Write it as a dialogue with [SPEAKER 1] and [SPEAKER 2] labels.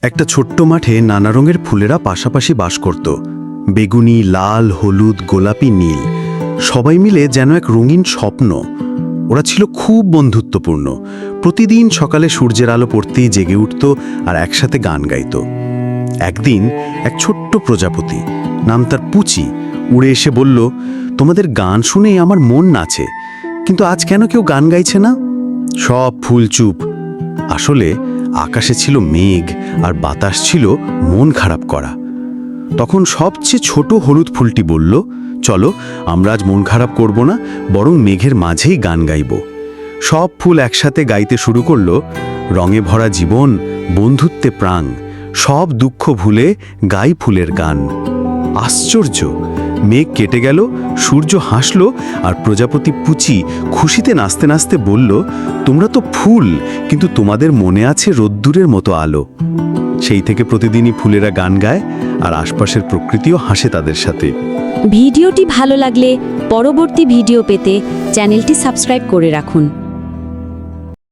[SPEAKER 1] একটা ছোট্ট মাঠে নানা রঙের ফুলেরা পাশাপাশি বাস করত। বেগুনি, লাল, হলুদ, গোলাপি, নীল, সবাই মিলে যেন এক রঙিন স্বপ্ন। ওরা ছিল খুব বন্ধুত্বপূর্ণ। প্রতিদিন সকালে সূর্যের আলো পড়তেই জেগে উঠত আর একসাথে গান গাইত। একদিন এক ছোট্ট প্রজাপতি, নাম তার পুচি, উড়ে এসে বলল, তোমাদের গান শুনেই আমার মন নাচে, কিন্তু আজ কেন কেউ গান গাইছে না? সব ফুল চুপ। আসলে আকাশে ছিল মেঘ আর বাতাস ছিল মন খারাপ করা। তখন সবচেয়ে ছোট হলুদ ফুলটি বলল, চলো আমরা আজ মন খারাপ করব না, বরং মেঘের মাঝেই গান গাইব। সব ফুল একসাথে গাইতে শুরু করল, রঙে ভরা জীবন, বন্ধুত্বে প্রাণ, সব দুঃখ ভুলে গাই ফুলের গান। আশ্চর্য! মেঘ কেটে গেল, সূর্য হাসল, আর প্রজাপতি পুচি খুশিতে নাচতে নাচতে বলল, তোমরা তো ফুল, কিন্তু তোমাদের মনে আছে রোদ্দুরের মতো আলো। সেই থেকে প্রতিদিনই ফুলেরা গান গায়, আর আশপাশের প্রকৃতিও হাসে তাদের সাথে।
[SPEAKER 2] ভিডিওটি ভালো লাগলে পরবর্তী ভিডিও পেতে চ্যানেলটি সাবস্ক্রাইব করে রাখুন।